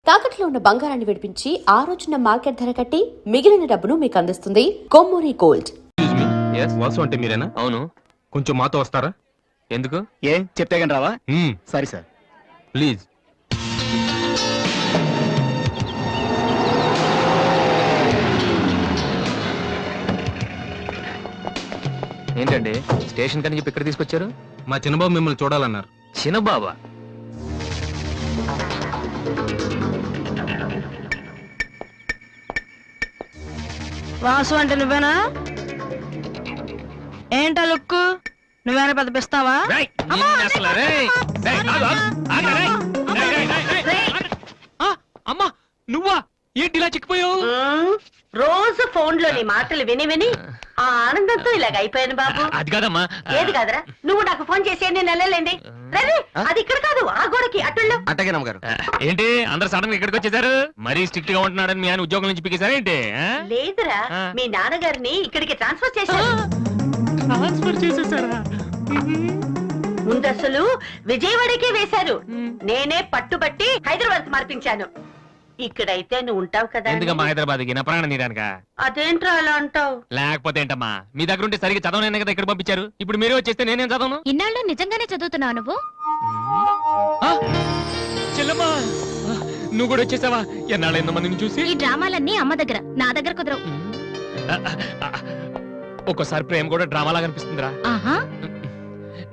తాకట్లో ఉన్న బంగారాన్ని విడిపించి ఆ రోజున మార్కెట్ ధర కట్టి మిగిలిన డబ్బును మీకు అందిస్తుంది కొమ్మూరి గోల్డ్. వాసు అంటే మీరేనా? అవును. కొంచెం మాతో వస్తారా? ఎందుకు? ఏ చెప్తే కానీ రావా? సరే సార్, ప్లీజ్. ఏంటండి స్టేషన్ కని చెప్పి ఇక్కడ తీసుకొచ్చారు? మా చిన్నబాబు మిమ్మల్ని చూడాలన్నారు. చిన్నబాబా? వాసు అంటే నువ్వేనా? ఏంటా లుక్కు? నువ్వేనా పెద్ద పిస్తావా? అమ్మా నువ్వా? ఏంటి ఇలా చిక్కిపోయావు? రోజు ఫోన్ లో నీ మాటలు విని విని ఆ ఆనందంతో ఇలాగ అయిపోయాను బాబు. అది కాదమ్మా. ఏది కాదరా? నువ్వు నాకు ఫోన్ చేసి నేను వెళ్ళలేండి. అది ఇక్కడ కాదు, ఆ గోడకి అటుల్లో. అట్టగే నమ్మగారు. ఏంటి అందరు సడన్ గా ఇక్కడికి వచ్చేసారు? మరీ స్ట్రిక్ట్ గా ఉంటున్నాడని మీ ఆయన ఉద్యోగం నుంచి పిగేశారా ఏంటి? లేదురా, మీ నాన్నగారిని ఇక్కడికి ట్రాన్స్ఫర్ చేశారు. ట్రాన్స్ఫర్ చేసేసారా? ముందు అసలు విజయవాడకే వేశారు. నేనే పట్టుబట్టి హైదరాబాద్ మార్పించాను. ఇక్కడైతే నువ్వు ఉంటావు కదా. ఎందుకమ్మా హైదరాబాద్ కి? నా ప్రాణం తీరానిక? అదేంట్రా అలా అంటావు? లేకపోతే ఏంటమ్మా, మీ దగ్గర ఉంటే సరిగ్గా చదవనైనా కదా ఇక్కడ పంపించారు. ఇప్పుడు మీరే వచ్చేస్తే నేనేం చదవను? ఇన్నాళ్ళు నిజంగానే చదువుతున్నావు నువ్వు? చెల్లమ్మా నువ్వు కూడా వచ్చేసావా? ఎన్నాళ్ళైందమ్మా నిన్ను చూసి? ఈ డ్రామాలన్నీ అమ్మ దగ్గర, నా దగ్గర కుదరవు. ఒక్కోసారి ప్రేమ కూడా డ్రామాలా కనిపిస్తుందిరా.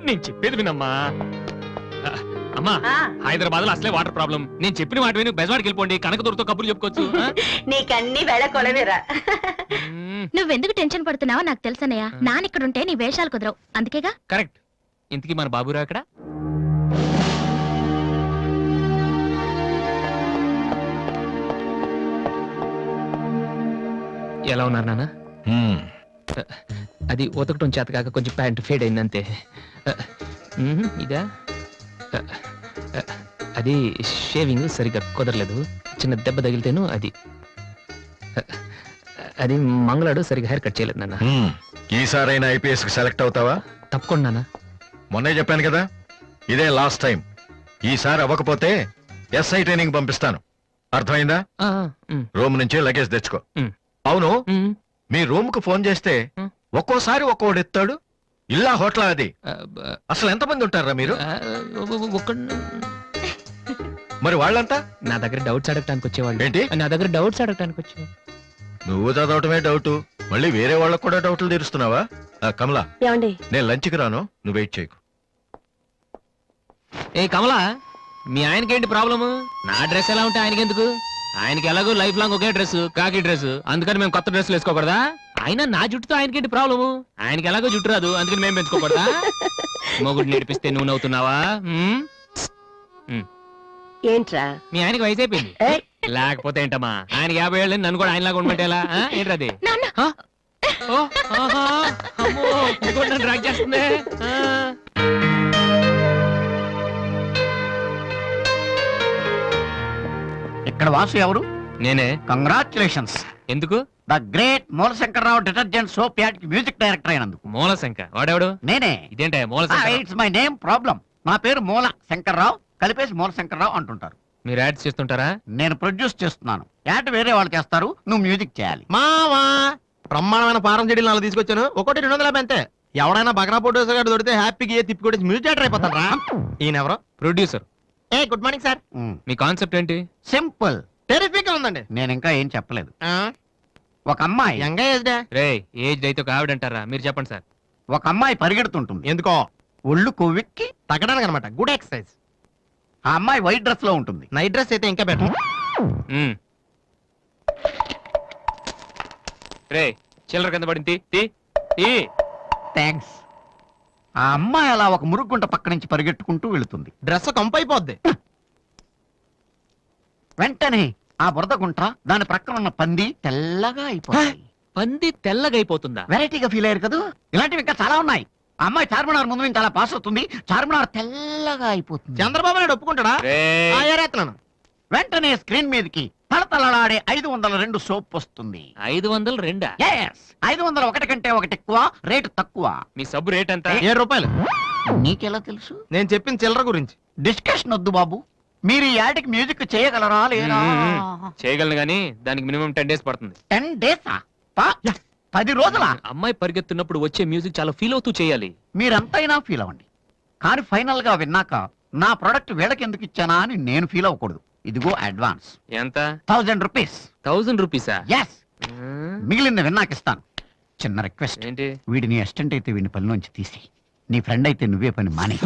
నేను చెప్పేది వినమ్మా. అమ్మా హైదరాబాద్ లో అసలే వాటర్ ప్రాబ్లం. నేను చెప్పిన మాట విని బెజవాడికి వెళ్ళిపోండి, కనకదుర్తో కబుర్లు చెప్పుకోవచ్చు. నీకన్నీ వేళ కొలవేరా. నువ్వెందుకు టెన్షన్ పడుతున్నావో నాకు తెలుసనయ్యా. నాన్న ఇక్కడ ఉంటే నీ వేషాలు కుదరవు, అందుకేగా. కరెక్ట్. ఇంతకీ మన బాబురా అక్కడ? ఎలా ఉన్నారు నాన్న? అది ఉతకటం చేత కాక కొంచెం ప్యాంట్ ఫేడ్ అయింది అంతే. ఇదా? అది షేవింగ్ సరిగ్గా కుదరలేదు, చిన్న దెబ్బ తగిలితేను. అది మంగళాడు సరిగ్గా హెయిర్ కట్ చేయలేదు నాన్న. ఈసారైనా ఐపీఎస్ కి సెలెక్ట్ అవుతావా? తప్పకుండా నాన్న. మొన్నే చెప్పాను కదా, ఇదే లాస్ట్ టైం. ఈసారి అవ్వకపోతే ఎస్ఐ ట్రైనింగ్ పంపిస్తాను. అర్థమైందా? రూమ్ నుంచి లగేజ్ తెచ్చుకో. అవును, మీ రూమ్ కు ఫోన్ చేస్తే ఒక్కోసారి ఒక్కోడు ఎత్తాడు. ఇల్లా హోటల్ అది? అసలు ఎంతమంది ఉంటారా మీరు? మరి వాళ్ళంతా నా దగ్గర డౌట్స్ అడగటానికి వచ్చేవాళ్ళు. ఏంటి? నా దగ్గర డౌట్స్ అడగటానికి వచ్చేవాళ్ళు. నువ్వు చదవటమే డౌట్, మళ్ళీ వేరే వాళ్ళకు కూడా డౌట్లు తీరుస్తున్నావా? కమలా, నేను లంచ్కి రాను, నువ్వు వెయిట్ చేయకు. ఏ కమలా, మీ ఆయనకేంటి ప్రాబ్లము? నా డ్రెస్ ఎలా ఉంటే ఆయనకెందుకు? ఆయనకి ఎలాగో లైఫ్ లాంగ్ ఒకే డ్రెస్, కాకి డ్రెస్, అందుకని మేము కొత్త డ్రెస్లు వేసుకోకూడదా? ఆయన నా జుట్టుతో ఆయనకేంటి ప్రాబ్లము? ఆయనకి ఎలాగో జుట్టు రాదు, అందుకని మేము పెంచుకోకూడదా? మొగుడు నేర్పిస్తే నువ్వు నవ్వుతున్నావా? ఏంట్రా మీ ఆయనకి వయసు అయిపోయింది. లేకపోతే ఏంటమ్మా, ఆయనకి 50 ఏళ్ళు, నన్ను కూడా ఆయనలాగా ఉండమంటే ఎలా? ఏంటది? డ్రాక్ చేస్తుంది. ఇక్కడ వాసు ఎవరు? నేనే. కంగ్రాచులేషన్స్. ఎందుకు? The great Moolashankararao detergent soap ad కి మ్యూజిక్ డైరెక్టర్ అయినందుకు. మూలశంకర్ వాడెవడు? నేనే. ఇదేంటే Moolashankar? It's my name problem. నా పేరు మూల శంకర్రావు, కలిపేసి మూలశంకర్రావు అంటుంటారు. మీరు యాడ్స్ చేస్తుంటారా? నేను ప్రొడ్యూస్ చేస్తున్నాను. యాడ్ వేరే వాళ్ళు చేస్తారు, నువ్వు మ్యూజిక్ చేయాలి. మావా బ్రహ్మాండమైన పారం చెడీలు నాలుగు తీసుకొచ్చాను, ఒకటి 250 అంతే. ఎవడైనా బగ్రా ప్రొడ్యూసర్ గారు దొరికితే హ్యాపీగా తిప్పి కొట్టేసి మ్యూజిక్ డైరెక్టర్ అయిపోతారా? ఈయన ఎవరో producer. A good morning sir. Me concept ఏంటి? సింపుల్, టెరిఫిక్ గా ఉందండి. నేను ఇంకా ఏం చెప్పలేదు. ఒక అమ్మాయి యంగ్ ఏజ్ రే ఏజ్ అయితే ఒక ఆవిడ అంటారా? మీరు చెప్పండి సార్. ఒక అమ్మాయి పరిగెడుతుంటుంది. ఎందుకో? ఒళ్ళు కొవ్వెక్కి తగ్గడానికి అనమాట. Good exercise. ఆ అమ్మాయి వైట్ డ్రెస్ లో ఉంటుంది. నైట్ డ్రెస్ అయితే ఇంకా బెటర్. రే చిల్లర కింద పడింది. థ్యాంక్స్. ఆ అమ్మాయి అలా ఒక మురుగుంట పక్క నుంచి పరిగెట్టుకుంటూ వెళుతుంది. డ్రెస్ కంపైపోద్ది. వెంటనే ఆ బురద గుంట, దాని ప్రక్కన ఉన్న పంది తెల్లగా అయిపోతుంది. పంది తెల్లగా అయిపోతుందా? వెరైటీగా ఫీల్ అయ్యారు కదా. ఇలాంటివి ఇంకా చాలా ఉన్నాయి. ఆ అమ్మాయి చార్మినార్ ముందు నుంచి అలా పాస్ అవుతుంది, చార్మినార్ తెల్లగా అయిపోతుంది. చంద్రబాబు నాయుడు ఒప్పుకుంటాడా? వెంటనే స్క్రీన్ మీదకి తలతలలాడే 502 సోప్ వస్తుంది. 502? 501 కంటే ఒకటి ఎక్కువ, రేటు తక్కువ. మీ సబ్బు రేట్ ఎంత? 7 రూపాయలు. నీకెలా తెలుసు? నేను చెప్పిన చిల్లర గురించి డిస్కషన్ వద్దు బాబు. మీరు ఈ యాడ్కి మ్యూజిక్ చేయగలరా లేదా? చేయగలను గానీ దానికి మినిమం 10 days పడుతుంది. 10 days 10 రోజులా? అమ్మాయి పరిగెత్తున్నప్పుడు వచ్చే మ్యూజిక్ చాలా ఫీల్ అవుతూ చేయాలి. మీరంతైనా ఫీల్ అవ్వండి, కానీ ఫైనల్ గా విన్నాక నా ప్రొడక్ట్ వీళ్ళకి ఎందుకు ఇచ్చానా అని నేను ఫీల్ అవ్వకూడదు. ఇదిగో అడ్వాన్స్ ఎంత? 1000 రూపీస్. 1000 రూపీసా? ఎస్, మిగిలింది విన్నాక ఇస్తాను. చిన్న రిక్వెస్ట్, ఏంటి? వీడి నీ అసిస్టెంట్ అయితే వీడిని పనిలోంచి తీసి, నీ ఫ్రెండ్ అయితే నువ్వే పని మానే.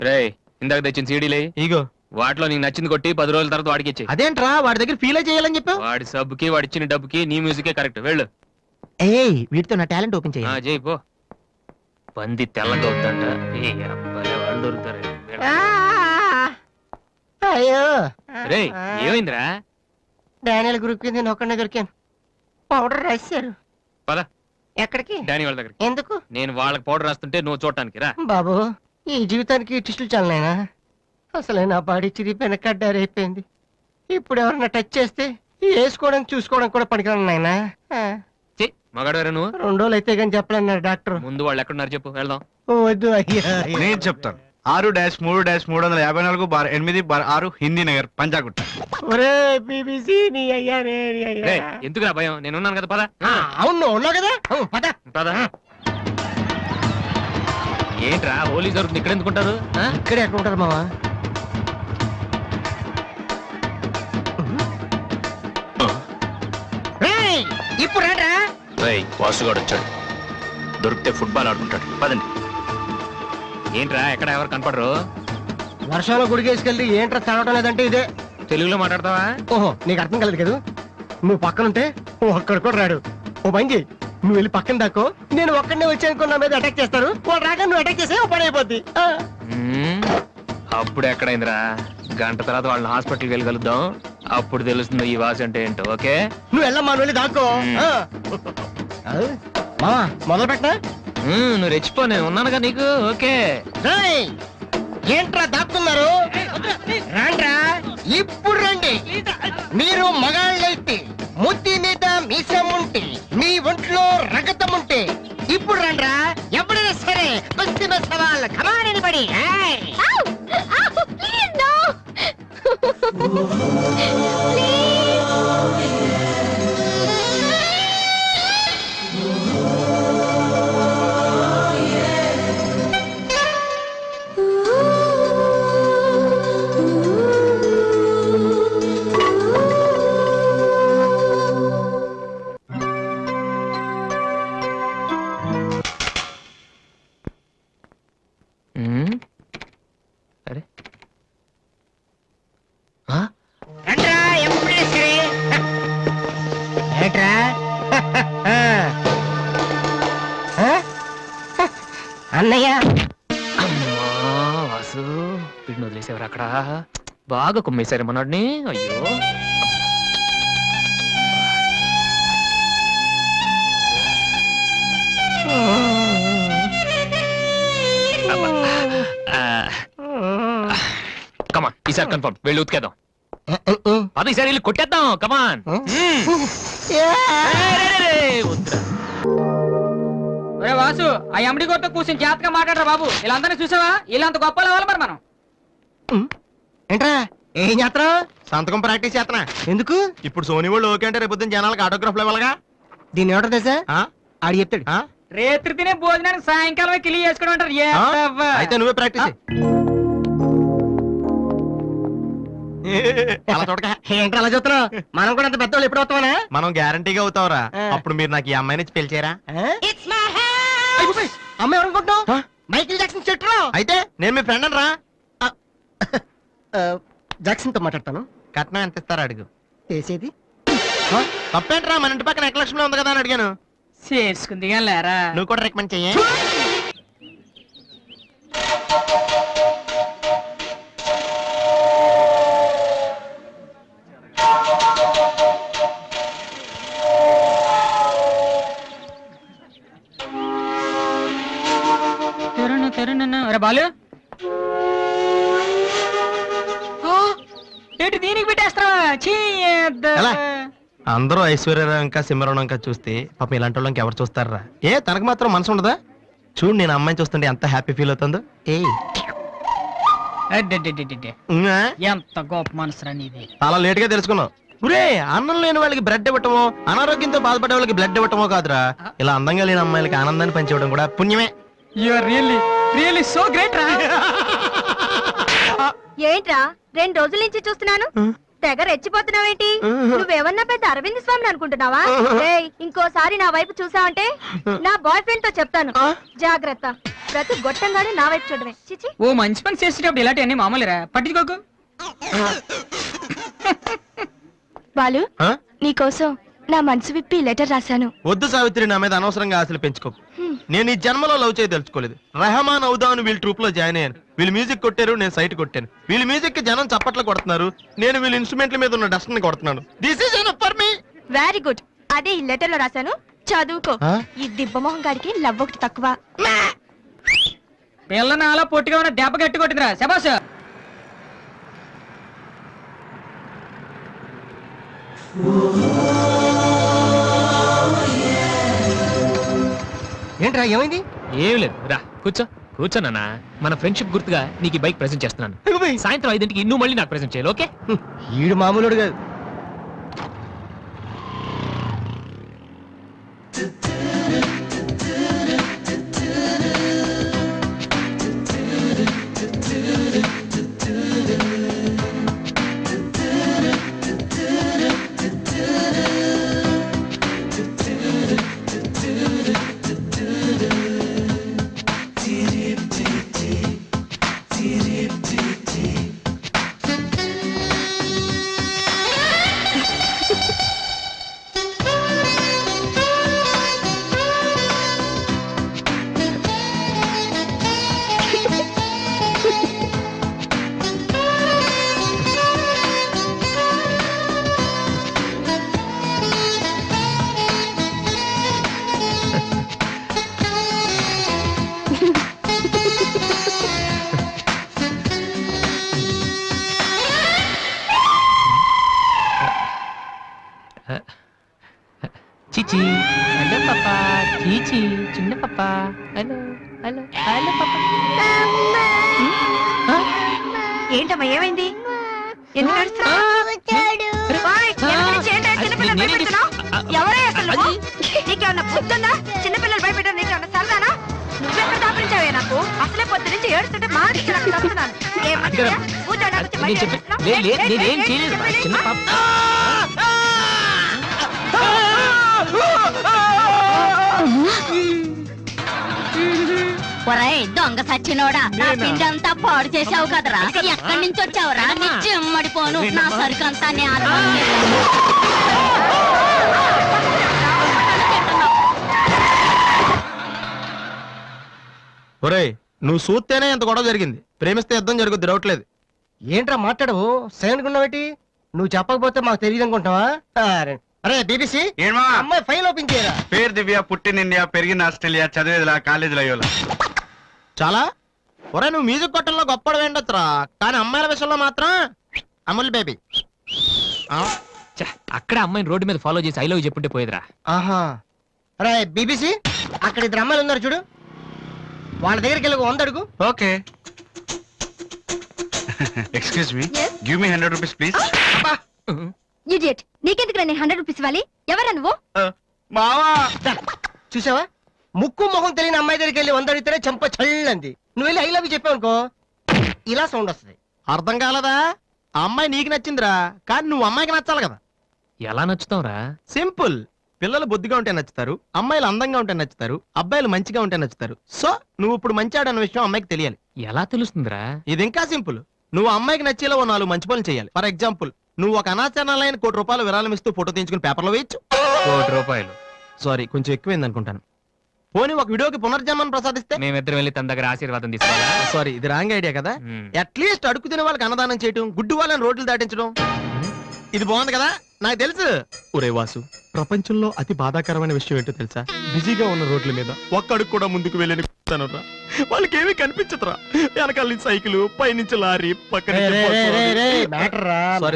రేయ్, ఇందాక తెచ్చిన సీడీలే ఇగో వాటిలో నీకు నచ్చింది కొట్టి 10 రోజుల తర్వాత వాడికి ఇచ్చే. అదేంట్రా వాడి దగ్గర ఫీల్ చేయాలని చెప్పావు? వాడి సబ్బుకి వాడి ఇచ్చిన డబ్బుకి నీ మ్యూజికే కరెక్ట్. వెళ్ళు. ఏయ్ వీటితో నా టాలెంట్ ఓపెన్ ఆ, చేయి పో. పంది తెల్లగా అవుతుంట. ఏ అబ్బాయి వాళ్ళు దొరుకుతారు. అయ్యో రేయ్, ఏమైందిరా? డానియల్ గ్రూప్ కింద నేను ఒక్కడే దొరికాను. పౌడర్ రాశారు. పద ఎక్కడికి? డానీ వాళ్ళ దగ్గరికి. ఎందుకు? నేను వాళ్ళకి పౌడర్ రాస్తుంటే నువ్వు చూడటానికి రా. బాబు ఈ జీవితానికి టిస్టులు చాలనైనా, అసలే నా బాడీ చిరిగిపోయిన కడ్డారైపోయింది. ఇప్పుడు ఎవరన్నా టచ్ చేస్తే వేసుకోవడం చూసుకోవడం కూడా పనికిరాను నాయనా. మగాడు నువ్వు. 2 రోజులు అయితే కానీ చెప్పలేన్నారు డాక్టర్. ముందు వాళ్ళు ఎక్కడున్నారు చెప్పు, వెళ్దాం. వద్దు అయ్యా. నేను చెప్తాను. 6-3-358-6 హిందీ నగర్ పంజాగుట్ట. ఒరే బీబీసీ నీ అయ్యా రే నీ అయ్యా. రేయ్, ఎందుకురా భయం? నేను ఉన్నాను కదా, పద. అవును ఉన్నావు కదా, పద. పద. ఏంట్రా హోలీ జరుగుతుంది ఇక్కడ ఎందుకుంటారు? ఇక్కడే ఎక్కడ ఉంటారు మావా? ఇప్పుడు రా. వాసుగాడు వచ్చాడు. దొరికితే ఫుట్బాల్ ఆడుకుంటాడు. పదండి. ఏంట్రా ఎక్కడ ఎవరు కనపడరు? వర్షంలో గుడికేసుకెళ్ళి ఏంట్రా చదవటం లేదంటే ఇదే. తెలుగులో మాట్లాడతావా? ఓహో నీకు అర్థం కలదు కదా. నువ్వు పక్కనుంటే ఒక్కడ కూడా రాడు. ఓ పని చేయి, నువ్వు వెళ్ళి పక్కన దాకో, నేను ఒక్కడనే వచ్చానుకో నా మీద అటాక్ చేస్తారు. వాళ్ళు రాగా నువ్వు అటాక్ చేస్తే పని అయిపోద్ది. అప్పుడు ఎక్కడైందిరా? గంట తర్వాత వాళ్ళని హాస్పిటల్కి వెళ్ళి కలుద్దాం. అప్పుడు తెలుస్తుంది ఈ వాసి అంటే ఏంటో. ఓకే, నువ్వు వెళ్ళమ్మా, నువ్వు వెళ్ళి దాకో. మావా మొదలు పెట్టా. నువ్వు రెచ్చిపో, నేను ఉన్నానుగా నీకు. ఓకే. ఏంట్రా దాక్కున్నారు? రండ్రా, ఇప్పుడు రండి. మీరు మగాళ్ళైతే, ముద్ది మీద మీసం ఉంటే, మీ ఒంట్లో రగతం ఉంటే ఇప్పుడు రండ్రా. ఎవరైనా సరే పశ్చిమ సవాల్ కమానని పడి. అరే రండ్రా, ఎప్పుడే సరే. ఏంట్రా? అన్నయ్య అమ్మా వాసు, వీడిని వదిలేసేవారు అక్కడ. బాగా కుమ్మేశారు మనోడిని. అయ్యో, కమాన్, ఈసారి కన్ఫర్మ్. వెళ్ళి ఉతికేద్దాం. అది ఈసారి వెళ్ళి కొట్టేద్దాం. కమాన్. వాసు, ఆ ఎండి కొట్టు కూర్చొని జాతగా మాట్లాడరా బాబు. వీళ్ళందరినీ చూసావా? వీళ్ళంత గొప్ప అవ్వాలి మరి మనం. ఏంట్రా ఏం చేస్తున్నావు? సంతకం ప్రాక్టీస్ చేస్తున్నా. ఎందుకు? ఇప్పుడు సోనీ వాళ్ళు ఓకే అంటే రేపు జనాలకు ఆటోగ్రాఫ్లు ఇవ్వాలగా. దీన్ని ఏమంటారు తెలుసా? ఆడు చెప్తాడు. రేత్రి తినే భోజనానికి సాయంకాలం కిలి చేసుకోవడం అంటారు. అయితే నువ్వే ప్రాక్టీస్. ఏంటి అలా చూస్తున్నావు? మనం కూడా అంత పెద్దవాళ్ళు ఎప్పుడు అవుతామనా? మనం గ్యారంటీగా అవుతావురా. అప్పుడు మీరు నాకు ఈ అమ్మాయిని పిలిచారా? అమ్మాయి ఎవరనుకుంటున్నావు? మైకిల్ జాక్సన్ చెట్టు. అయితే నేను మీ ఫ్రెండ్ రా. జాక్సన్ తో మాట్లాడతాను. కట్నం ఎంత ఇస్తారా అడుగు. చేసేది తప్పేంట్రా? మన ఇంటి పక్కన ఎక్లక్ష్మి ఉంది కదా అని అడిగాను. చేసుకుంది కానీ లేరా. నువ్వు కూడా రికమెండ్ చెయ్యి. బాలు ఏంటి దీనికి పెట్టేస్తావా? ఎలా? అందరూ ఐశ్వర్యరావు ఇంకా సిమరణం ఇంకా చూస్తే పాపం ఇలాంటి వాళ్ళు ఇంకెవరు చూస్తారా? ఏ తనకు మాత్రం మనసు ఉండదా? చూడు నేను అమ్మాయిని చూస్తుంటే ఎంత హ్యాపీ ఫీల్ అవుతుందో. ఏ అడ్డెడ్డెడ్డెడ్డె. ఎంత గొప్ప మనసురా నీది. చాలా లేట్ గా తెలుసుకున్నావు. గురే, అన్నం లేని వాళ్ళకి బ్లడ్ ఇవ్వటమో, అనారోగ్యంతో బాధపడే వాళ్ళకి బ్లడ్ ఇవ్వటమో కాదురా, ఇలా అందంగా లేని అమ్మాయిలకి ఆనందాన్ని పంచివ్వడం కూడా పుణ్యమే. You are really so great రా. ఏంట్రా 2 రోజుల నుంచి చూస్తున్నాను తెగ రెచ్చిపోతున్నావేంటి? నువ్వేమన్నా పెద్ద అరవింద్ స్వామిని అనుకుంటున్నావా? ఏయ్, ఇంకోసారి నా వైపు చూసావంటే నా బాయ్ ఫ్రెండ్ తో చెప్తాను. జాగ్రత్త. ప్రతి గొట్టంగానే నా వైపు చూడవే. చిచి. ఓ మంచి పని చేసేటప్పుడు ఇలాంటివన్నీ మామూలురా, పట్టించుకోకు. బాలు, నీకోసం నా మనసు విప్పి లెటర్ రాశాను. వద్దు సావిత్రి, నా మీద అనవసరంగా ఆశలు పెంచుకోకు. నేను ఈ జన్మలో లవ్ చేయ తెలుసుకోలేదు. రెహమాన్ అవుదామని వీళ్ళ ట్రూప్ లో జాయిన్ అయ్యాను. వీళ్ళు మ్యూజిక్ కొట్టారు, నేను సైట్ కొట్టాను. వీళ్ళ మ్యూజిక్ కి జనం చప్పట్లు కొడుతున్నారు, నేను వీళ్ళ ఇన్స్ట్రుమెంట్ల మీద ఉన్న డస్ట్ ని కొడుతున్నాను. This is enough for me. Very good. అదే ఈ లెటర్ లో రాశాను, చదువుకో. ఈ దిబ్బమోహం గాడికి లవ్ ఒకటి తక్కువ. పిల్లని అలా పొట్టిగా ఉన్న దెబ్బ గట్టి కొట్టిందిరా. శబాష్. ఏంట్రా, ఏమైంది? ఏం లేదు, రా కూర్చోనన్నా. మన ఫ్రెండ్షిప్ గుర్తుగా నీకు ఈ బైక్ ప్రెజెంట్ చేస్తున్నాను. సాయంత్రం 5ంటికి నువ్వు మళ్ళీ నాకు ప్రెజెంట్ చేయాలి, ఓకే? ఈడు మామూలుడు కాదు. చీచి, హలో పాపా. చీచి, చిన్న పాపా. హలో పాపా. ఏంటమ్మా, ఏమైంది? ఎందుకు ఏడుస్తున్నావ్? ఓయ్, వెనక నుంచి ఏంటో చిన్నపిల్లలు భయపెడుతున్నావ్? ఎవరే అసలు నువ్వు? నీకేమన్నా బుద్ధుందా? చిన్నపిల్లలు భయపెట్టడం నీకేమన్నా సరదానా? నువ్వెక్కడ దాపరించావే నాకు? అసలే పొద్దు నుంచి ఏడుస్తుంటే మాట్లాడి నాకు తప్పుతున్నాను. ఏమంటే కూర్చోడానికి వచ్చి బయట ఏడుస్తున్నావ్? నేనేం చేయలేదు, చిన్న పాప. ఒరేయ్ దొంగ సచ్చినోడా, నా పిండి అంతా పాడు చేసావు కదరా. ఎక్కడి నుంచి వచ్చావురా? నీ చెమ్మడిపోను. నా సరుకు అంతా ఒరేయ్, నువ్వు చూస్తేనే ఎంత గొడవ జరిగింది. ప్రేమిస్తే యుద్ధం జరుగుద్ది, డౌట్ లేదు. ఏంట్రా మాట్లాడవు? సైలెంట్ ఉన్నావేటి? నువ్వు చెప్పకపోతే మాకు తెలియదు అనుకుంటావా? అరే బీబీసీ, ఏమా అమ్మాయి ఫైల్ ఓపెన్ చేయరా. పేరు దివ్య, పుట్టిన ఇండియా, పెరిగిన ఆస్ట్రేలియా, చదివేదిలా కాలేజీలో అయ్యోలా. చాలా. ఒరే, నువ్వు మ్యూజిక్ కొట్టంలో గొప్పడు వేండొచ్చురా, కానీ అమ్మాయిల విషయంలో మాత్రం అమూల్ బేబీ. అక్కడ అమ్మాయిని రోడ్డు మీద ఫాలో చేసి ఐ లవ్ చెప్పుంటే పోయేదిరా. ఆహా. అరే బీబీసీ, అక్కడ 2 అమ్మాయిలు ఉన్నారు చూడు, వాళ్ళ దగ్గరికి వెళ్ళి 100 అడుగు. Okay. Excuse me, give me 100 rupees please. Idiot, నీకెందుకు నేను 100 రూపీస్ ఇవ్వాలి? ఎవరా నువ్వు? మావా, చూసావా, ముక్కు మొహం తెలియని అమ్మాయి దగ్గరికి వెళ్ళి 100 అడిగితేనే చెంప చల్లంది. నువ్వు వెళ్ళి ఐ లవ్ చెప్పావు అనుకో, ఇలా సౌండ్ వస్తుంది. అర్థం కాలదా? ఆ అమ్మాయి నీకు నచ్చిందిరా, కానీ నువ్వు అమ్మాయికి నచ్చాలి కదా. ఎలా నచ్చుతావురా? సింపుల్. పిల్లలు బొద్దుగా ఉంటే నచ్చుతారు, అమ్మాయిలు అందంగా ఉంటే నచ్చుతారు, అబ్బాయిలు మంచిగా ఉంటే నచ్చుతారు. సో నువ్వు ఇప్పుడు మంచివాడు అన్న విషయం అమ్మాయికి తెలియాలి. ఎలా తెలుస్తుందిరా? ఇది ఇంకా సింపుల్. నువ్వు అమ్మాయికి నచ్చేలా 4 మంచి పనులు చేయాలి. ఫర్ ఎగ్జాంపుల్, నువ్వు ఒక అనాచరణలైన ₹1,00,00,000 విరాళం ఇస్తూ ఫోటో తీయించుకుని పేపర్లో వేయచ్చు. ₹1,00,00,000? సారీ, కొంచెం ఎక్కువైంది అనుకుంటాను. పోనీ ఒక వీడియోకి పునర్జన్మను ప్రసాదిస్తే? మేమిద్దరం వెళ్ళి తన దగ్గర ఆశీర్వాదం తీసుకోవాలా? సారీ, ఇది రాంగ్ ఐడియా కదా. అట్లీస్ట్ అడుగు తినే వాళ్ళకి అన్నదానం చేయటం, గుడ్డు వాళ్ళని రోడ్లు దాటించడం, ఇది బాగుంది కదా. నాకు తెలుసు. ఒరే వాసు, ప్రపంచంలో అతి బాధాకరమైన విషయం ఏంటో తెలుసా? బిజీగా ఉన్న రోడ్ల మీద ఒక్క అడుగు కూడా ముందుకు వెళ్ళని వాళ్ళకి ఏమీ కనిపించదురా. వెనకాల నుంచి సైకిల్, పైనుంచి లారీ, పక్కన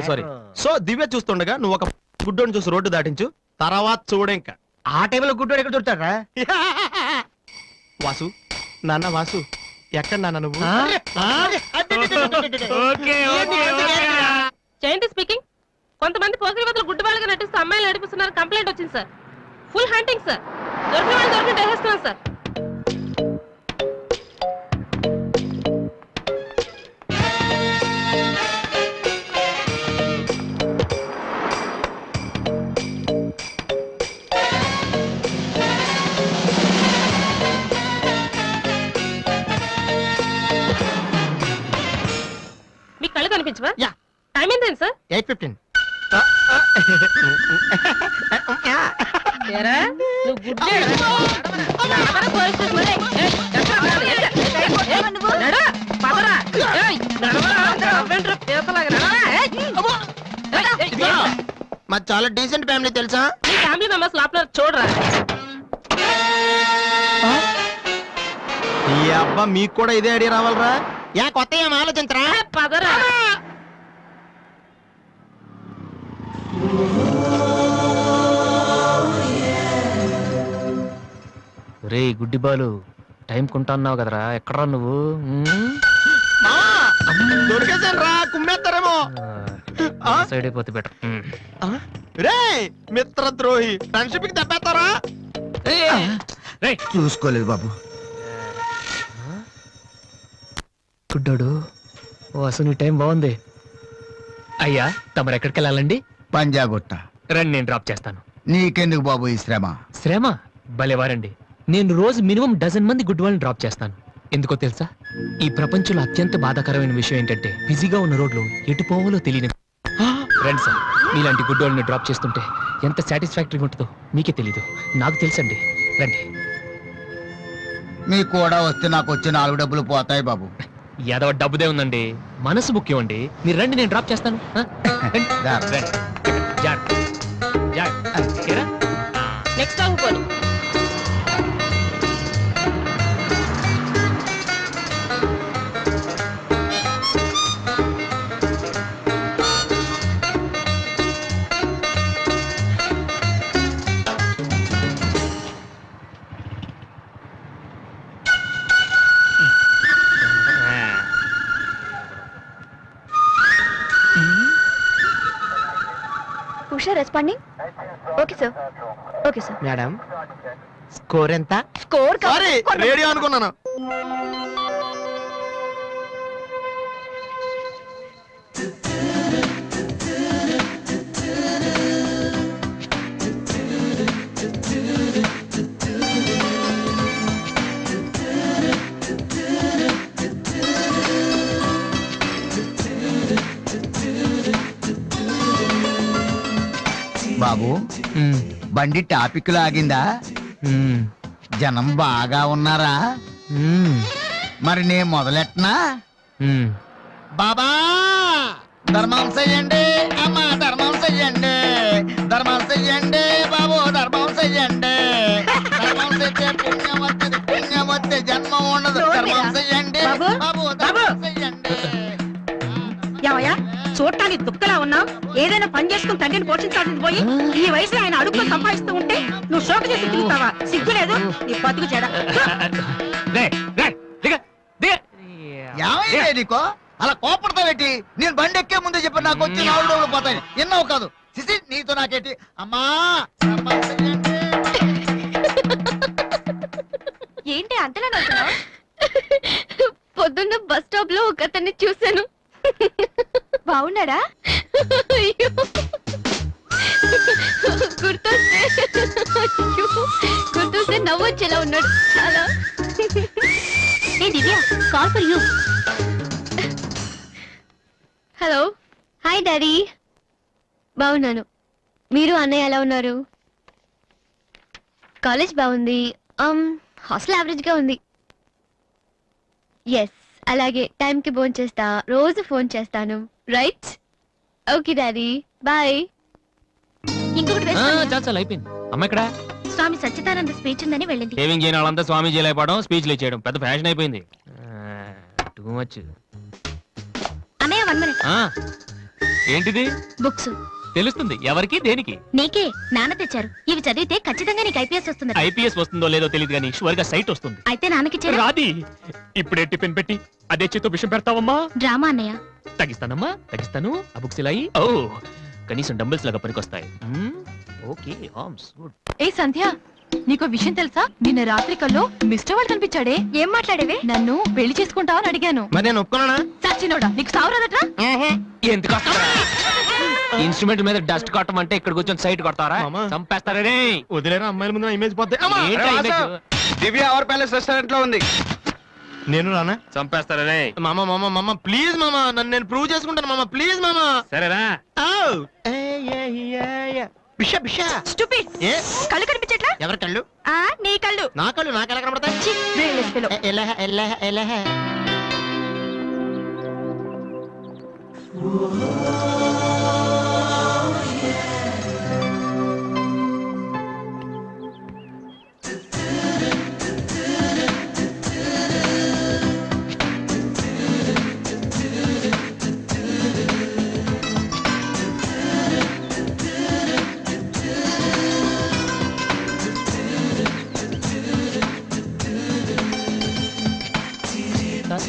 సారీ. సో దివ్య చూస్తుండగా నువ్వు ఒక గుడ్డోని చూసి రోడ్డు దాటించు, తర్వాత చూడే. ఇంకా ఆ టైంలో గుడ్డోడు ఎక్కడ దొరుకుతాడా? వాసు, నాన్న వాసు, ఎక్కడ నాన్న నువ్వు జయంతి స్పీకింగ్. కొంతమంది పోకిరి వదలు గుడ్డి వాళ్ళగా నటిస్తూ అమ్మాయిలు నడిపిస్తున్నారు. కంప్లైంట్ వచ్చింది సార్. Full hunting sir. దొరికిన వాళ్ళు దొరికిన వేసేస్తున్నాం సార్. మీకు కళ్ళు కనిపించవా? యా. టైం ఏంటండి సార్? 8:15. ఏరా, నువ్వు గుడ్డే. నడవరా పోలీస్ స్టేషన్ మరి. ఏయ్, ఎక్కడ పోవాలి? నడు, పదరా. ఏయ్, నడవరా. అవ్వేంట్రా పీతలాగా నడవరా. ఏయ్, అమ్మో. ఏయ్, ఏయ్, మాది చాలా డీసెంట్ ఫ్యామిలీ తెలుసా? మీ ఫ్యామిలీ మెంబర్స్ లోపల చూడరా. ఈ అబ్బా మీకు కూడా ఇదే ఐడియా రావాలరా? యా కొత్త ఏం ఆలోచించరా? పదరా. రే గుడ్డి బాలు, టైం కొంటా అన్నావు కదరా, ఎక్కడరా నువ్వు? దొరికేసాను రా, కుమ్మేస్తారేమో. సైడ్ అయిపోతే బెటర్. రే మిత్ర ద్రోహి, ఫ్రెండ్షిప్ కి దెబ్బేస్తారా? చూసుకోలేదు బాబు. గుడ్డోడు, ఓ అసలు నీ టైం బాగుంది. అయ్యా తమరు ఎక్కడికి వెళ్ళాలండి? పంజాగుట్ట. రండి, నేను డ్రాప్ చేస్తాను. నీకెందుకు బాబు ఈ శ్రమ? శ్రమ భలేవారండి. నేను రోజు మినిమం డజన్ మంది గుడ్ వాళ్ళని డ్రాప్ చేస్తాను. ఎందుకో తెలుసా? ఈ ప్రపంచంలో అత్యంత బాధాకరమైన విషయం ఏంటంటే బిజీగా ఉన్న రోడ్లు ఎటు పోవాలో తెలియని. రండి సార్, మీలాంటి గుడ్ వాళ్ళని డ్రాప్ చేస్తుంటే ఎంత సాటిస్ఫాక్టరీగా ఉంటుందో మీకే తెలీదు, నాకు తెలుసండి. రండి. మీకు కూడా వస్తే నాకు వచ్చే 4 డబ్బులు పోతాయి బాబు. ఏదో డబ్బుదే ఉందండి, మనసు ముఖ్యం అండి. మీరు రండి, నేను డ్రాప్ చేస్తాను. ఆ? రండి. రండి. జాగ్రత్త. జాగ్రత్త. ఓకేనా? నెక్స్ట్ టైం పోనీ. Usha responding. Okay sir. Okay sir. Madam score ఎంత? స్కోర్ సారీ, రేడియో అనుకున్నాను. బాబు బండి టాపిక్ లాగిందా? జనం బాగా ఉన్నారా? మరి నేను మొదలెట్టనా? బాబా ధర్మం చెయ్యండి, అమ్మ ధర్మం చెయ్యండి, ధర్మం చెయ్యండి బాబు, ధర్మం చెయ్యండి. ధర్మం చేస్తే పుణ్యం వస్తుంది, పుణ్యం వస్తే జన్మ ఉండదు. ధర్మం చెయ్యండి బాబు, ధర్మం చెయ్యండి. ఏమయ్యా, చూడటానికి దుక్కలా ఉన్నావు. ఏదైనా పని చేసుకుని తండ్రిని పోషించాల్సింది పోయి ఈ వయసులో ఆయన అడుగులు సంపాదిస్తూ ఉంటే నువ్వు షోక చేసి తిరుగుతావా? సిగ్గులేదు నీ బతుకు చెడ. ఏమైందే నీకో అలా కోపడతావేటి? నేను బండి ఎక్కే ముందే చెప్పి నాకు వచ్చి 4 డబ్బులు పోతాయి. ఎన్నో కాదు సిసి, నీతో నాకేటి? అమ్మా ఏంటి అంతలా నవ్వుతున్నావు? పొద్దున్న బస్ స్టాప్ లో ఒక అతన్ని చూశాను. బాగున్నాడా? అయ్యో, గుర్తొస్తే నవ్వొచ్చేలా ఉన్నాడు చాలా. ఏ Divya, call for you. Hello, hi daddy. బాగున్నాను. మీరు అన్నయ్య ఎలా ఉన్నారు? కాలేజ్ బాగుంది. హాస్టల్ యావరేజ్ గా ఉంది. ఎస్, అలాగే టైంకి ఫోన్ చేస్తా, రోజు ఫోన్ చేస్తాను. రైట్? Okay daddy, bye. ఇంకొకటి చాలా అయిపోయింది. అమ్మ ఇక్కడ స్వామి సచ్చిదానంద స్పీచ్ ఉందని వెళ్ళింది. సేవింగ్ చేయని వాళ్ళంతా స్వామీజీ అయిపోవడం, స్పీచ్లు ఇచ్చేయడం పెద్ద ఫ్యాషన్ అయిపోయింది. Too much. అన్నయ్య 1 minute. ఏంటిది? బుక్స్ తెలుస్తుంది ఎవరికి దేనికి. నీకే నాన్న తెచ్చారు. ఇవి చదివితే ఖచ్చితంగా నీకు ఐపీఎస్ వస్తుంది. ఐపీఎస్ వస్తుందో లేదో తెలియదు కానీ షువర్ గా సైట్ వస్తుంది. అయితే నాన్నకి రాది ఇప్పుడే టిఫిన్ పెట్టి అదే చేతో విషయం పెడతావమ్మా. డ్రామా అన్నయ్య. తగ్గిస్తానమ్మా తగ్గిస్తాను. ఆ బుక్స్ ఇలా అయ్యి. ఓ కనీసం డంబుల్స్ లాగా పనికొస్తాయి. Okay arms good. ఏ సంధ్య, నీకో విషయం తెలుసా? నిన్న రాత్రి కల్లో మిస్టర్ వాడు కనిపించాడే. ఏం మాట్లాడేవే? నన్ను పెళ్లి చేసుకుంటావా అని అడిగాను. మరి నేను ఒప్పుకున్నానా? సచ్చినోడా, నీకు సావరాదట్రా? ఎందుకు ఇన్స్ట్రుమెంట్ మీద డస్ట్ కొట్టం అంటే ఇక్కడ కూర్చొని సైట్ కొడతారా? చంపేస్తారా రే. వదిలేరా అమ్మాయిల ముందు ఇమేజ్ పోతే దివ్య అవర్ ప్యాలెస్ రెస్టారెంట్ లో ఉంది. నేను రానా? చంపేస్తారా రే. మామ ప్లీజ్ మామ, నన్ను నేను ప్రూవ్ చేసుకుంటాను మామ, ప్లీజ్ మామ. సరేరా. బిషా బిషా. Stupid. ఏ కళ్ళు కనిపించట్లా? ఎవరి కళ్ళు? నీ కళ్ళు. నా కళ్ళు నాకెలా కనబడతాయి? ఎలా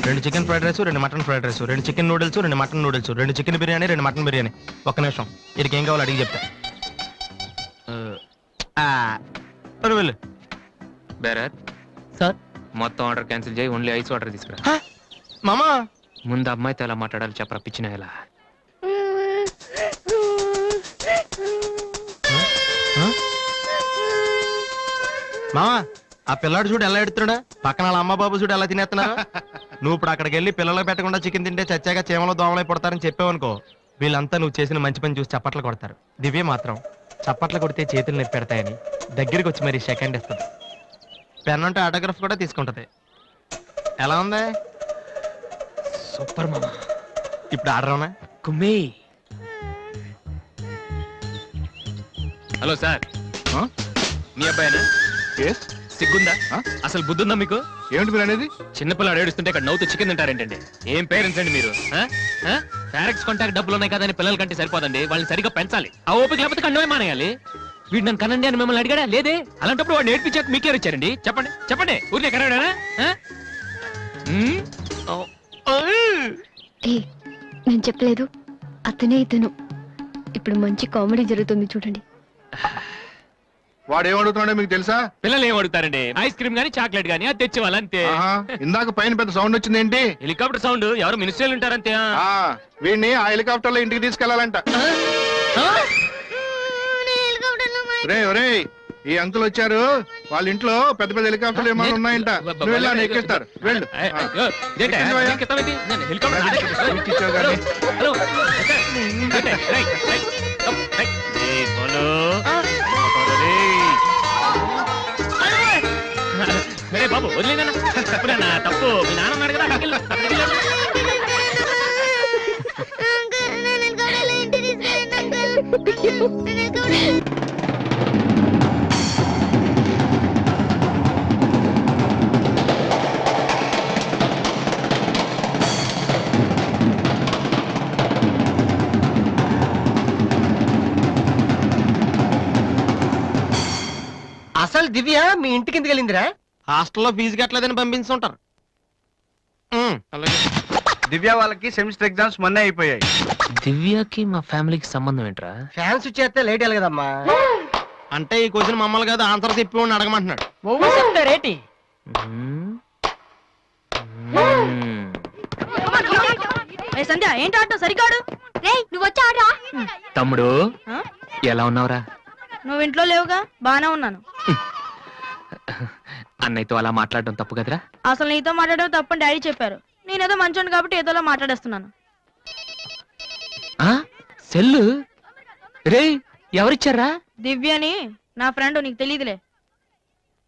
రెండు చికెన్ ఫ్రైడ్ రైస్, రెండు మటన్ ఫ్రైడ్ రైస్, రెండు చికెన్ నూడిల్స్, రెండు మటన్ నూడిల్స్, రెండు చికెన్ బిర్యానీ, రెండు మటన్ బిర్యానీ. ఒక్క నిమిషం, వీడికి ఏం కావాలో అడిగి చెప్తా. వెళ్ళు. బేరత్ సార్, మొత్తం ఆర్డర్ క్యాన్సిల్ చేయి. ఓన్లీ ఐస్ వాటర్ తీసుకురా. మామా ముందు అమ్మాయితో ఎలా మాట్లాడాలి చెప్పరా పిచ్చిన ఎలా. మామా ఆ పిల్లాడు చూడు ఎలా ఎడుతున్నాడా, పక్కన వాళ్ళ అమ్మ బాబు చూడు ఎలా తినేస్తున్నారా. నువ్వు ఇప్పుడు అక్కడికి వెళ్ళి పిల్లలకు పెట్టకుండా చికెన్ తింటే చచ్చాక చీమలో దోమలై పడతారని చెప్పావనుకో, వీళ్ళంతా నువ్వు చేసిన మంచి పని చూసి చప్పట్లు కొడతారు. దివ్య మాత్రం చప్పట్లు కొడితే చేతులు నొప్పి పెడతాయని దగ్గరికి వచ్చి మరి సెకండ్ ఇస్తుంది. పెన్ అంటే ఆటోగ్రాఫ్ కూడా తీసుకుంటది. ఎలా ఉంది? సూపర్ మామా. ఇప్పుడు ఆర్డర్ అవునా? కుమ్మే. హలో సార్, మీ అబ్బాయినా? సిగ్గుందా? అసలు బుద్ధుందా మీకు? ఏమిటి మీరు అనేది? చిన్నపిల్లాడు ఏడుస్తుంటే ఇక్కడ నవ్వుతూ చికెన్ తింటారేంటండి? ఏం పేరెంట్స్ అండి మీరు? ఫారెక్స్ కాంటాక్ట్ డబ్బులు ఉన్నాయి కదని పిల్లల కంటే సరిపోదండి, వాళ్ళని సరిగ్గా పెంచాలి. ఆ ఓపిక లేకపోతే కండమే మానేయాలి. వీడు నన్ను కనండి అని మిమ్మల్ని అడిగాడా? లేదే. అలాంటప్పుడు వాడు నేర్పించాక మీకే ఇచ్చారండి. చెప్పండి చెప్పండి, ఊరినే కనడానా? నేను చెప్పలేదు, అతనే ఇతను. ఇప్పుడు మంచి కామెడీ జరుగుతుంది చూడండి. వాడు ఏమడుగుతున్నాడో మీకు తెలుసా? పిల్లలు ఏం అడుగుతారండి? ఐస్ క్రీమ్ గానీ చాక్లెట్ గానీ అది తెచ్చేవాళ్ళంతే. ఇందాక పైన పెద్ద సౌండ్ వచ్చింది ఏంటి? Helicopter sound. ఎవరు మినిస్టర్లు ఉంటారంతే. వీడిని ఆ హెలికాప్టర్ లో ఇంటికి తీసుకెళ్లాలంట. రే ఈ అంకుల్ వచ్చారు, వాళ్ళ ఇంట్లో పెద్ద పెద్ద హెలికాప్టర్లు ఏమైనా ఉన్నాయంట. నువ్వు వెళ్ళి ఆయన ఎక్కిస్తారు. వెళ్ళు. బాబు వదిలేనా? తప్పు. మీ నాన్న ఉన్నాడు కదా. అసలు దివ్య మీ ఇంటికి ఎందుకు వెళ్ళిందిరా? హాస్టల్లో ఫీజు కట్టలేదని పంపించుంటారు. దివ్య వాళ్ళకి సెమిస్టర్ ఎగ్జామ్స్ మొన్నే అయిపోయాయి. దివ్యకి మా ఫ్యామిలీకి సంబంధం ఏంట్రా? ఫ్యాన్స్ చేస్తే లేట్ వెళ్ళగదమ్మా. అంటే ఈ క్వశ్చన్ మమ్మల్ని కాదు ఆన్సర్ చెప్పి అడగమంటున్నాడు. చెప్తారేటి? సంధ్య ఏంటి ఆటో సరికాడు? నువ్వు వచ్చి ఆడరా. తమ్ముడు ఎలా ఉన్నావురా? నువ్వు ఇంట్లో లేవుగా. బానే ఉన్నాను. అన్నయ్యతో అలా మాట్లాడడం తప్పు కదరా? అసలు నీతో మాట్లాడడం తప్పని డాడీ చెప్పారు. నేనేదో మంచోడు కాబట్టి ఏదోలా మాట్లాడేస్తున్నాను. సెల్లు రే ఎవరిచ్చారా? దివ్యని, నా ఫ్రెండ్. నీకు తెలియదులే.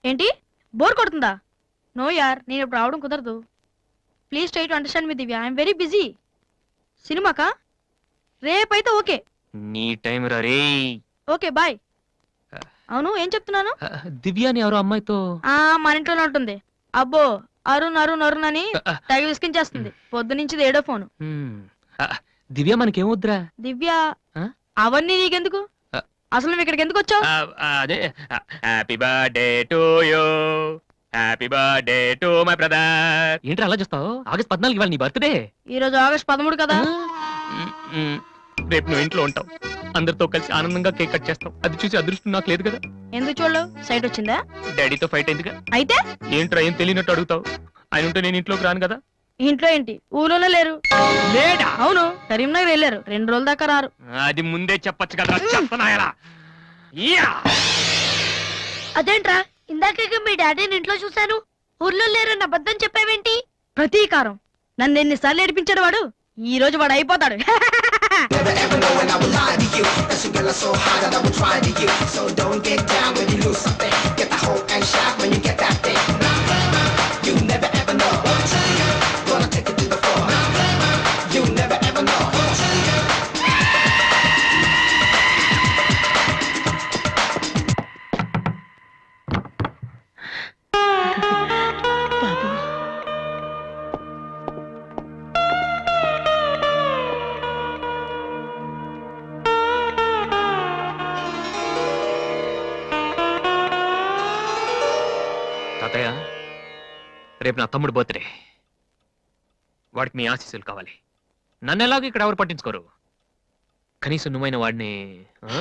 ఏంటి బోర్ కొడుతుందా? నో యార్, నేను ఇప్పుడు రావడం కుదరదు. Please try to understand me Divya. I'm very busy. సినిమాకా? రేపైతే ఓకే. నీ టైం రా రే. Okay bye. అవును ఏం చెప్తున్నాను? దివ్య అని ఎవరో అమ్మాయితో మన ఇంట్లోనే ఉంటుంది. అబ్బో అరుణ్ అరుణ్ అరుణ్ అని తెగ విసికించేస్తుంది. పొద్దు నుంచి ఏడో ఫోను. దివ్య మనకేమొద్దురా? దివ్య అవన్నీ నీకెందుకు ఆ. అసలు నువ్వు ఇక్కడికి ఎందుకు వచ్చావు అదే happy birthday to you happy birthday to my brother. ఏంటి అలా చూస్తావు? ఆగస్ట్ 14 ఇవాళ నీ బర్త్డే. ఈ రోజు ఆగస్ట్ 13 కదా. రేపు నువ్వు ఇంట్లో ఉంటావు, అందరితో కలిసి ఆనందంగా కేక్ కట్ చేస్తావు. అది చూసి అదృష్టం నాకు లేదు కదా. ఎందుకు చూడలేవు? సైట్ వచ్చిందా? డాడీతో ఫైట్ అయిందిగా. అయితే ఏంట్రా ఏం తెలియనట్టు అడుగుతావు? ఆయన ఉంటే నేను ఇంట్లోకి రాను కదా. ఇంట్లో ఏంటి, ఊళ్ళోనే లేరు. లేడా? అవును, కరీంనగర్ వెళ్ళారు, 2 రోజుల దాకా రారు. అది ముందే చెప్పొచ్చు కదా. చెప్పనాయలా అదేంట్రా, ఇందాక మీ డాడీని ఇంట్లో చూశాను, ఊర్లో లేరన్న అబద్ధం చెప్పావేంటి? ప్రతీకారం. నన్ను ఎన్నిసార్లు ఏడిపించాడు వాడు, ఈ రోజు వాడు అయిపోతాడు. తాతయ్య, రేపు నా తమ్ముడు బర్త్డే. వాడికి మీ ఆశీస్సులు కావాలి. నన్ను ఎలాగో ఇక్కడ ఎవరు పట్టించుకోరు. కనీసం నువ్వైన వాడిని ఆ?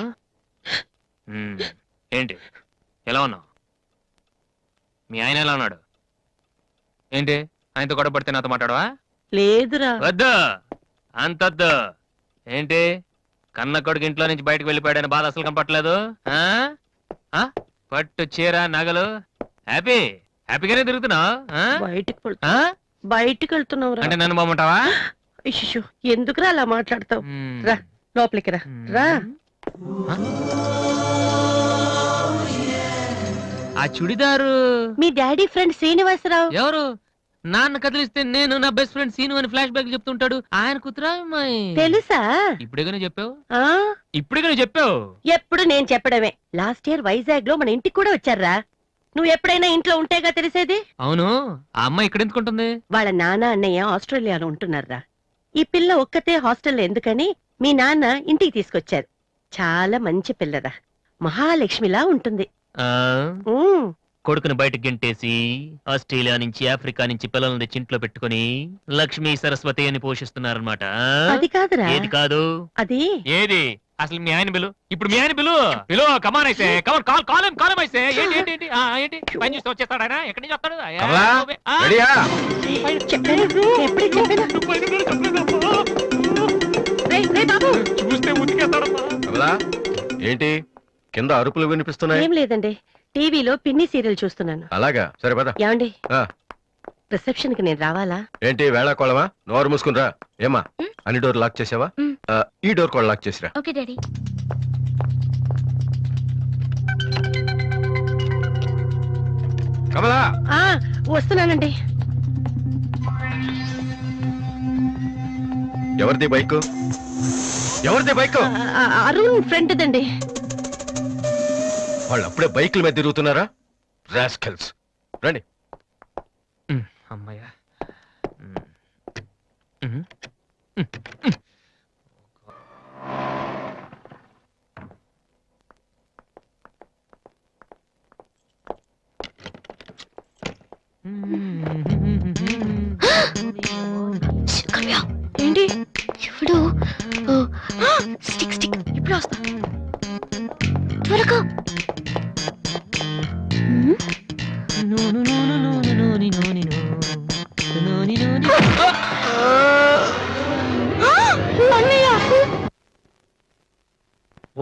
ఏంటి ఎలా ఉన్నావు? మీ ఆయన ఎలా ఉన్నాడు? ఏంటి ఆయనతో గొడవ పడితే నాతో మాట్లాడవా? లేదురా. వద్దు, అంతొద్దు. ఏంటి కన్న కొడుకు ఇంట్లో నుంచి బయటకు వెళ్ళిపోయాడని బాధ అసలు కనపట్లేదు. పట్టు చీర నగలు హ్యాపీగానే తిరుగుతున్నావు. బయటికి వెళ్తున్నావు అంటే నన్ను బాగుంటావా? ఎందుకురా అలా మాట్లాడతావు? రా లోపలికి రా. రా. ఆ చుడిదారు మీ డాడీ ఫ్రెండ్ శ్రీనివాసరావు. ఎవరు? నాన్న కదిలిస్తే నేను నా బెస్ట్ ఫ్రెండ్ సీను అని ఫ్లాష్ బ్యాక్ చెప్తుంటాడు. ఆయన కూతురా అమ్మాయి? తెలుసా? ఇప్పుడేగానే చెప్పావు. ఆ ఇప్పుడేగానే చెప్పావు. ఎప్పుడు నేను చెప్పడమే. లాస్ట్ ఇయర్ వైజాగ్ లో మన ఇంటికి కూడా వచ్చారా. నువ్వు ఎప్పుడైనా ఇంట్లో ఉంటేగా తెలిసేది. అవును, ఆ అమ్మాయి ఇక్కడ ఎందుకుంటుంది? వాళ్ళ నాన్న అన్నయ్య ఆస్ట్రేలియాలో ఉంటున్నారా. ఈ పిల్ల ఒక్కతే హాస్టల్లో ఎందుకని మీ నాన్న ఇంటికి తీసుకొచ్చారు. చాలా మంచి పిల్లరా, మహాలక్ష్మిలా ఉంటుంది. ఆ ఉమ్, కొడుకుని బయటకు గెంటేసి ఆస్ట్రేలియా నుంచి ఆఫ్రికా నుంచి పిల్లల్ని తెచ్చి ఇంట్లో పెట్టుకుని లక్ష్మీ సరస్వతి అని పోషిస్తున్నారన్నమాట. అది కాదురా. ఏది కాదు? అది ఏది అసలు? మీ ఆయన బిలు. ఇప్పుడు మీ ఆయన బిలు కమాన్ అయితే కమాన్ కాలం అయితే ఏంటి ఏంటి ఏంటి ఏంటి పని చూస్తే వచ్చేస్తాడు ఆయన? ఎక్కడి నుంచి వస్తాడు? చెప్పాను, ఎప్పుడే చెప్పాను. రేయ్, రేయ్ బాబు. చూస్తే ఉతికేస్తాడమ్మా. ఏంటి కింద అరుపులు వినిపిస్తున్నాయి? ఏం లేదండి, టీవీలో పిన్ని సీరియల్ చూస్తున్నాను. అలాగా, సరే పద. ఏమండి, ఆ, రిసెప్షన్ కి నేను రావాలా? ఏంటి వేళాకోళమా? నోరు మూసుకునిరా. ఏమా అన్ని డోర్ లాక్ చేసావా? ఈ డోర్ కూడా లాక్ చేసిరా. Okay daddy. కమలా, ఆ వస్తున్నానండి. ఎవరిది బైక్? ఎవరిది బైక్? అరుణ్ ఫ్రెండ్ దండి. వాళ్ళు అప్పుడే బైకుల మీద తిరుగుతున్నారా? రాస్కల్స్. రండి. అమ్మాయ్యా. ఏంటి ఇప్పుడు? స్టిక్ స్టిక్, ఇప్పుడు వస్తా. త్వరగా.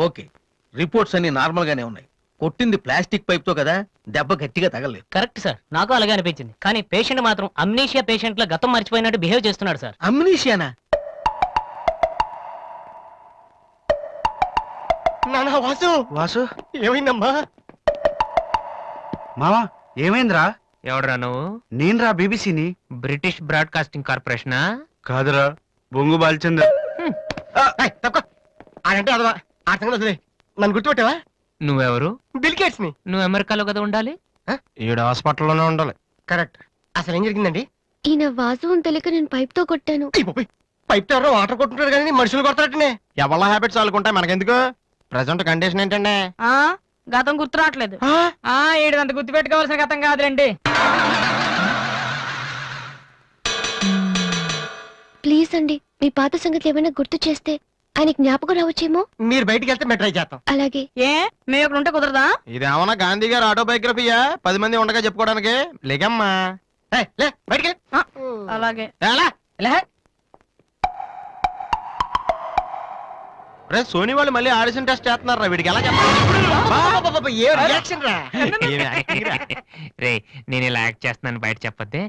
ఓకే, రిపోర్ట్స్ అన్ని నార్మల్ గానే ఉన్నాయి. కొట్టింది ప్లాస్టిక్ పైప్ తో కదా, దెబ్బ గట్టిగా తగలేదు. కరెక్ట్ సార్, నాకు అలాగే అనిపించింది. కానీ పేషెంట్ మాత్రం అమ్నీషియా పేషెంట్ లా గతం మర్చిపోయినట్టు బిహేవ్ చేస్తున్నాడు సార్. అమ్నీషియానా? నానా వాసు, వాసు ఏమైందమ్మా? మావా ఏమైందిరా? ఎవడరా నువ్వు? నేనురా బీబీసీని. British broadcasting కార్పొరేషనా? కాదురా, బొంగు బాల్చందర్. అదంటే అదవా ఆ సంగతి వదిలే. నన్ను గుర్తుపెట్టావా? నువ్వెవరు? బిల్ గేట్స్ ని. నువ్వు అమెరికాలో కదా ఉండాలి. ఈడ హాస్పిటల్లోనే ఉండాలి. కరెక్ట్. అసలు ఏం జరిగిందండి? ఈయన వాసు అని తెలియక నేను పైప్ తో కొట్టాను. పైప్ ఎవరో వాటర్ కొట్టుకుంటారు కానీ మనుషులు కొడతారటనే. ఎవరి హ్యాబిట్స్ వాళ్ళకుంటాయి, మనకెందుకు? ప్రెసెంట్ కండిషన్ ఏంటండి? ఆ గతం గుర్తు రావట్లేదు. ఏడంత గుర్తు పెట్టుకోవాల్సిన గతం కాదులేండి. ప్లీజ్ అండి, మీ పాత సంగతి ఏమైనా గుర్తు చేస్తే ఆయనకి జ్ఞాపకం రావచ్చేమో. మీరు బయటికి వెళ్తే మేము ట్రై చేస్తాం. అలాగే. ఏ మేము ఇక్కడ ఉంటే కుదరదా? ఇదేమన్నా గాంధీ గారు ఆటోబయోగ్రఫీయా 10 మంది ఉండగా చెప్పుకోవడానికి? లేకమ్మా లే బయటికి వెళ్ళు. అలాగే. రే సోనీ వాళ్ళు మళ్ళీ ఆడిషన్ టెస్ట్ చేస్తున్నారా? వీడికి ఎలా చెప్పాలి? రే నేను ఇలా యాక్ట్ చేస్తున్నాను బయట చెప్పొద్దే.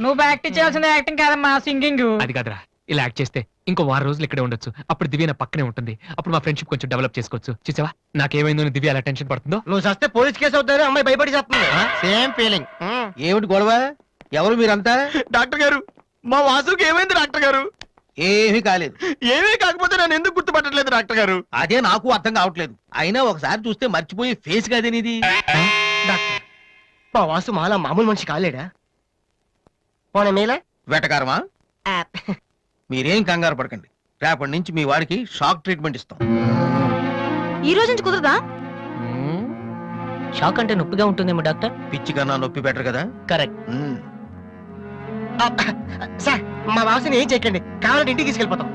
నువ్వు యాక్టింగ్ చేయాల్సిన యాక్టింగ్ కాదమ్మా, సింగింగ్. అది కాదురా, ఇలా యాక్ట్ చేస్తే ఇంకో 6 రోజులు ఇక్కడే ఉండొచ్చు. అప్పుడు దివ్య నా పక్కనే ఉంటుంది. అప్పుడు మా ఫ్రెండ్షిప్ కొంచెం డెవలప్ చేసుకోవచ్చు. చూసావా నాకేమైందో దివ్య అలా టెన్షన్ పడుతుందో. నువ్వు చస్తే పోలీస్ కేసు అవుతారు, అమ్మాయి భయపడి చేస్తుంది. Same feeling. ఏమిటి గొడవ? ఎవరు మీరంతా? డాక్టర్ గారు, మా వాసుకి ఏమైంది డాక్టర్ గారు? ఏమీ కాలేదు. ఏమీ కాకపోతే నన్ను ఎందుకు గుర్తుపట్టట్లేదు డాక్టర్ గారు? అదే నాకు అర్థం కావట్లేదు. అయినా ఒకసారి చూస్తే మర్చిపోయే ఫేస్ కాదే నీది. డాక్టర్, మా వాసు మాలా మామూలు మనిషి కాలేడా? పోనీ మేలా వెటకారమా? మీరేం కంగారు పడకండి. రేపటి నుంచి మీ వాడికి షాక్ ట్రీట్మెంట్ ఇస్తాం. ఈ రోజు నుంచి కుదరదా? షాక్ అంటే నొప్పిగా ఉంటుందేమో డాక్టర్. పిచ్చి కన్నా నొప్పి బెటర్ కదా. కరెక్ట్. సార్ మా వాసుని ఏం చేయకండి, కావాలంటే ఇంటికి తీసుకెళ్ళిపోతాం.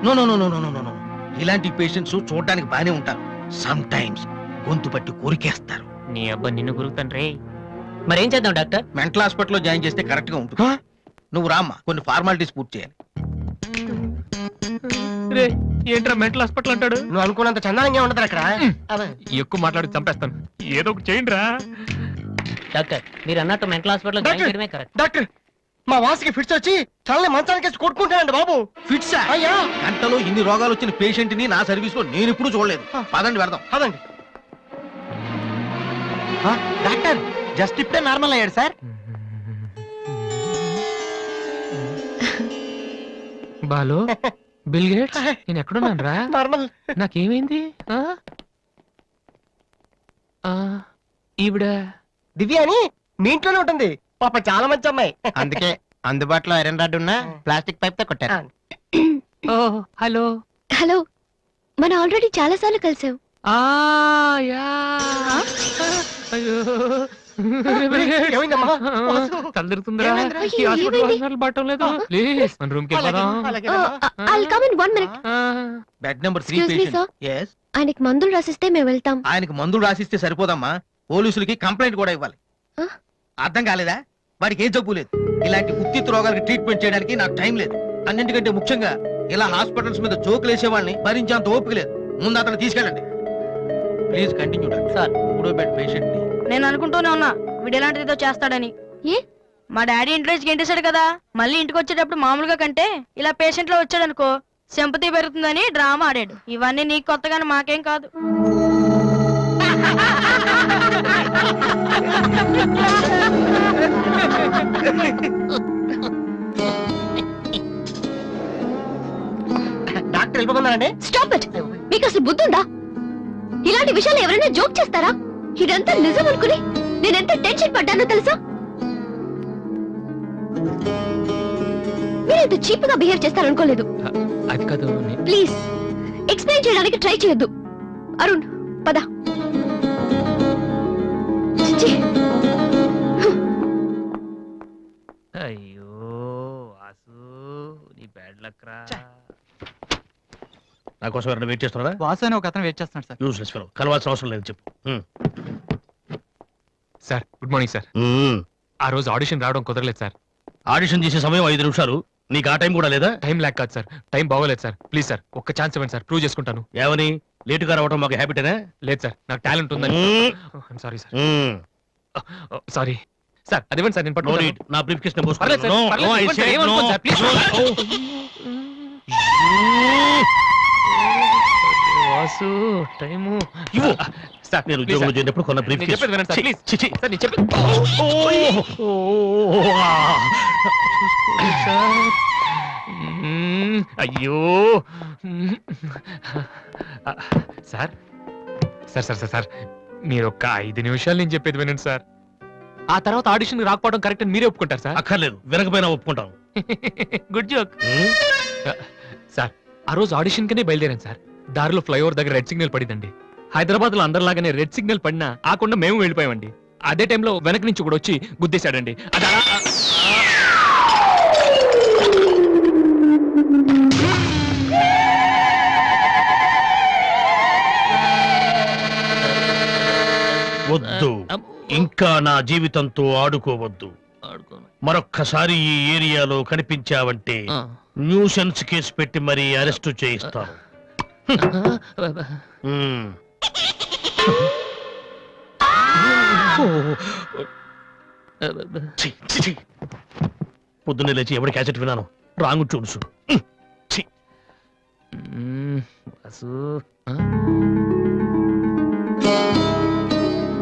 No no no no no no no. ఇలాంటి పేషెంట్స్ చూడడానికి బానే ఉంటారు. సమ్ టైమ్స్ గొంతు పట్టి కొరికేస్తారు. నీ అబ్బా నిన్ను గురుకుతాను రే. మరేం చేద్దాం డాక్టర్? మెంటల్ హాస్పిటల్లో జాయిన్ చేస్తే కరెక్ట్ గా ఉంటుంది. నువ్వు రామ్మా, కొన్ని ఫార్మాలిటీస్ పూర్తి చేయాలి. రే ఏంట్రా మెంటల్ హాస్పిటల్ అంటాడు? నువ్వు అనుకున్నంత చందానంగా ఉండదు అక్కడ. ఎక్కువ మాట్లాడి చంపేస్తాను. ఏదో ఒకటి చేయండి రా. డాక్టర్ మీరు అన్నట్టు మెంటల్ హాస్పిటల్ జాయిన్ చేయడమే కరెక్ట్. డాక్టర్, మా వాసుకి ఫిట్స్ వచ్చి తలని మంచానికి కొట్టుకుంటానండి బాబు. ఫిట్స్ అయ్యా గంటలో ఇన్ని రోగాలు వచ్చిన పేషెంట్ ని నా సర్వీస్ లో నేను ఎప్పుడు చూడలేదు. పదండి వెళ్దాం. అదండి. డాక్టర్ జస్ట్ ఇప్పుడే నార్మల్ అయ్యాడు సార్. బాలు, బిల్ గేట్స్, నేను ఎక్కడున్నాను రా? నార్మల్. నాకేమైంది? ఈవిడ దివ్య అని మీ ఇంట్లోనే ఉంటుంది పాప, చాలా మంచి అమ్మాయి. అందుకే అందుబాటులో ఐరన్ రాడ్ ఉన్న ప్లాస్టిక్ పైప్ తో కొట్టారు. ఓ హలో. హలో, మనం ఆల్రెడీ చాలా సార్లు కలిసాం. యా. అయ్యో ఏమైందమ్మా? తలదిరుతుందిరా. ఏమైందిరా? ఈ హాస్పిటల్ ఏమైంది? వాసనలు పడటం లేదు. ప్లీజ్ మన రూమ్ కి వెళ్ళిపోదాం. I'll come in 1 minute. Bed number 3 Excuse me, sir. Patient. yes. ఆయనకి మందులు రాసిస్తే మేము వెళ్తాం. ఆయనకి మందులు రాసిస్తే సరిపోదమ్మా, పోలీసులకి కంప్లైంట్ కూడా ఇవ్వాలి. ఆ? అర్థం కాలేదా? వాడికి ఏ జబ్బు లేదు. ఇలాంటి ఉత్తిత్ రోగాలకి ట్రీట్మెంట్ చేయడానికి నాకు టైం లేదు. అన్నింటికంటే ముఖ్యంగా ఇలా హాస్పిటల్స్ మీద జోకులు వేసే వాళ్ళని భరించేంత ఓపిక లేదు. ముందు అతను తీసుకెళ్ళండి. Please continue doctor. సార్. మూడో బెడ్ పేషెంట్ ని. నేను అనుకుంటూనే ఉన్నా వీడు ఎలాంటిది ఏదో చేస్తాడని. ఏ? మా డాడీ ఇంట్రెస్ట్ గెంటేశాడు కదా, మళ్ళీ ఇంటికి వచ్చేటప్పుడు మామూలుగా కంటే ఇలా పేషెంట్ లో వచ్చాడు అనుకో సింపతి పెరుగుతుందని డ్రామా ఆడాడు. ఇవన్నీ నీకు కొత్తగానే మాకేం కాదు. డాక్టర్ వెళ్ళిపోతున్నారండి. Stop it. మీకు అసలు బుద్ధి ఉందా? ఇలాంటి విషయాలు ఎవరైనా జోక్ చేస్తారా? ఇదంతా నిజం అనుకుని నేనెంత టెన్షన్ పడ్డానో తెలుసా? మీరెంత చీప్ గా బిహేవ్ చేస్తారనుకోలేదు. అది కాదు. ప్లీజ్ ఎక్స్ప్లెయిన్ చేయడానికి ట్రై చేయొద్దు. అరుణ్ పద. చిచ్చి. అయ్యో వాసు, నీ బ్యాడ్ లక్ రా. నా కోసం ఎవరైనా వెయిట్ చేస్తున్నారా? వాసు అని ఒక అతను వెయిట్ చేస్తున్నాడు సార్. యూస్లెస్ ఫెలో, కలవాల్సిన అవసరం లేదు. చెప్పు. Sir good morning sir. ఆ రోజు ఆడిషన్ రావడం కుదరలేదు సార్. ఆడిషన్ చేసే సమయం 5 నిమిషాలు. నీకు ఆ టైం కూడా లేదా? టైం ల్యాక్ కాదు సార్, టైం బాగోలేదు సార్. ప్లీజ్ సార్ ఒక్క ఛాన్స్ ఇవ్వండి సార్, ప్రూవ్ చేసుకుంటాను. ఏమని లేటుగా రావడం మాకు హ్యాబిటేనా? లేదు సార్, నాకు టాలెంట్ ఉందని. Sorry sir. సారీ సార్, అది ఇవ్వండి సార్, నేను No పట్టుకుంటాను. need. నా బ్రీఫ్ కేస్ పర్లేదు సార్, పర్లేదు, ఇవ్వండి సార్, ఏమనుకోండి sir, please. Vasu time sir, నేను ప్లీజ్ ఉద్యోగంలో సార్. చేరినప్పుడు కొన్న బ్రీఫ్ నేను కేస్. చెప్పేది వినండి సార్, ప్లీజ్. సార్ నేను చెప్పేది చూసుకోండి సార్. అయ్యో sir sir sir sir sir మీరు ఒక్క 5 నిమిషాలు నేను చెప్పేది వినండి సార్. ఆ తర్వాత ఆడిషన్ రాకపోవడం కరెక్ట్ అని మీరే ఒప్పుకుంటారు సార్. అక్కర్లేదు, వినకపోయినా ఒప్పుకుంటాం. Good joke. సార్ ఆ రోజు ఆడిషన్ కనే బయలుదేరాను సార్. దారిలో ఫ్లైఓవర్ దగ్గర రెడ్ సిగ్నల్ పడిందండి. హైదరాబాద్ లో అందరిలాగానే రెడ్ సిగ్నల్ పడినా ఆకుండా మేము వెళ్ళిపోయామండి. అదే టైంలో వెనక నుంచి కూడా వచ్చి గుద్దేశాడండి. అది అలా వద్దు, ఇంకా నా జీవితంతో ఆడుకోవద్దు. మరొక్కసారి ఈ ఏరియాలో కనిపించావంటే న్యూసెన్స్ కేసు పెట్టి మరీ అరెస్ట్ చేయిస్తాను. పొద్దున్నే లేచి ఎవరి క్యాసెట్ విన్నాను, రాంగ్ చూడుసు. వాసు